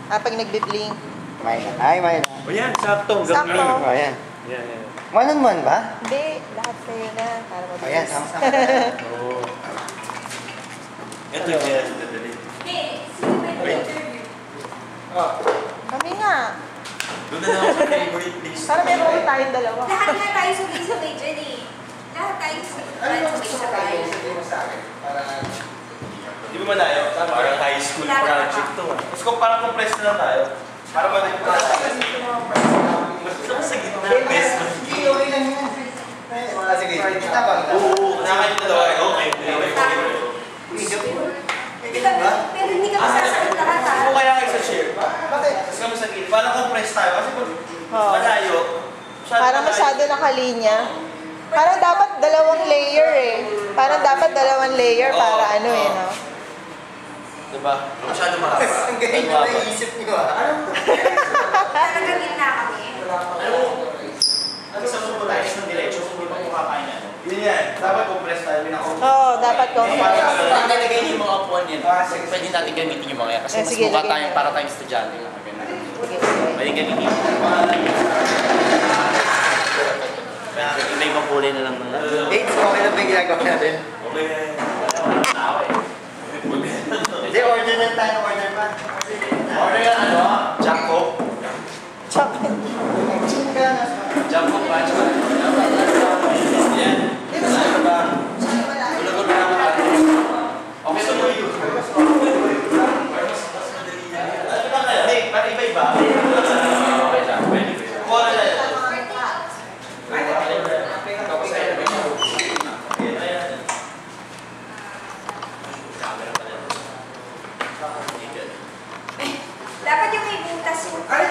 Pag nagbi-blink. May na. Ay, may na. O yan, sakto. Sakto. O, yan. Yan, yan. One on one ba? Hindi, lahat kayo na. Para O, mabilis. yan. Sama-sama. Oo. Ito yung dadali. Kami nga. Doon na lang ako sa favorite place. Para may role tayong dalawa. Lahat nga tayo sabay-sabay dyan eh. Lahat tayo sabay-sabay. Di ba malayo? Parang high school project to. Mas kung parang compress na lang tayo. Para ba rin pa sa gitna. Best. Sige, okay lang yan. Sige, kita ba? Oo, nakakaya yung dalawa. Okay. Pero hindi ka masasakit lahat ha. Kung kaya kayo sa chair. Bakit? Tapos kami sa gitna. Parang compress tayo. Kasi kung malayo, Parang masyado nakalinya. Parang dapat dalawang layer eh. Parang dapat dalawang layer para ano eh, no? Diba? Masyado mahaba. Ang ganyan na naisip niyo Talaga gitna kami. Ano sa sumo tayo ng diretso kung hindi pa mo kakain yan? Yun yan. Dapat compress tayo. Oo, dapat ko. Pag nalagay niyo yung mga upuan yan, pwede natin gamitin yung mga yan. Kasi mas Sige, mukha lagay tayo mo. para tayong estudyante. Sige. Pwede gamitin yung may ibang kulay na lang na. Dates, okay na ba yung ginagawa natin? Okay. Tawa eh. Hindi, order na tayo. Order pa. Order yan ano? Jacko. Chop. Jacko pa. Yan. Ano ba? Gulo-gulo na naman. Okay sa mo yun. Ano ba kaya? Hindi, para iba-iba. Okay lang. Kuha na yan. Dapat yung may butas yung... Kaya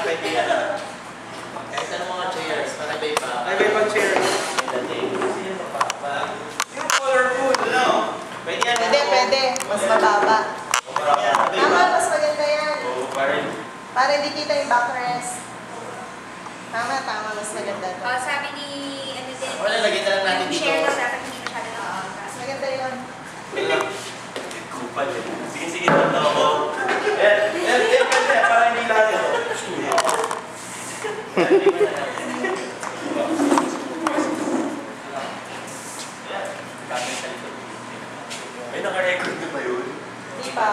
pwede yan. Kahit ano mga chairs, para iba iba. Ay, may pang chair. Yung colorful, ano? Pwede yan. Pwede, pwede. Mas mababa. Tama, mas maganda yan. Oo, parang... Para hindi kita yung backrest. Tama, mas maganda to. sabi ni... Ano din? Wala, lagyan na lang natin yung dito. share daw dapat hindi masyado na Mas maganda yun. Kupal eh. Sige, tanda ako. Pwede. Para hindi lahat ito. Ay, naka-record na ba yun? Di ba?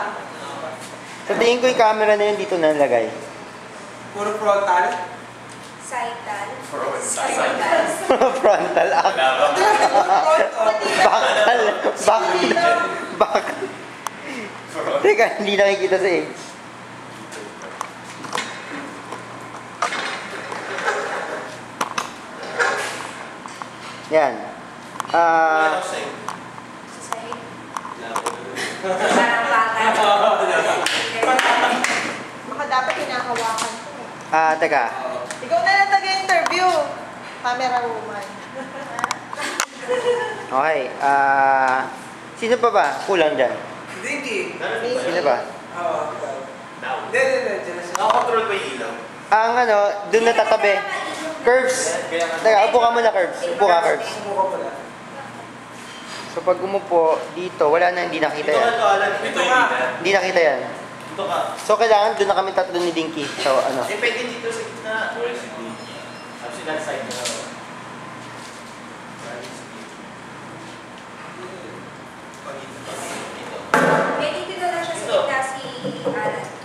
Sa tingin ko yung camera na yun dito nalagay. Puro frontal? Saital. Frontal. Frontal up. Bakal. Bakal. Teka, hindi nakikita sa eh. Yan. Ano sa'yo? Sa'yo. Parang bata. Baka dapat hinahawakan ko. Teka. Ikaw na lang taga-interview. Camera woman. Okay. Sino pa ba? Kulang dyan. Hindi. Sino ba? Hindi. Nakakontrol ba yung ilaw? Ang ano, dun na tatabi. Curves. Teka, upo ka muna, Curves. Upo ka, Curves. So pag umupo, dito, wala na, hindi nakita Ito yan. ka, Alan. Ito yung dito. Hindi nakita yan. Ito ka. So kailangan doon na kami tatlo ni Dinky. So ano? Eh, pwede dito sa gitna. Or si D. Tapos si that side na. May dito na lang siya sa gitna si Alan.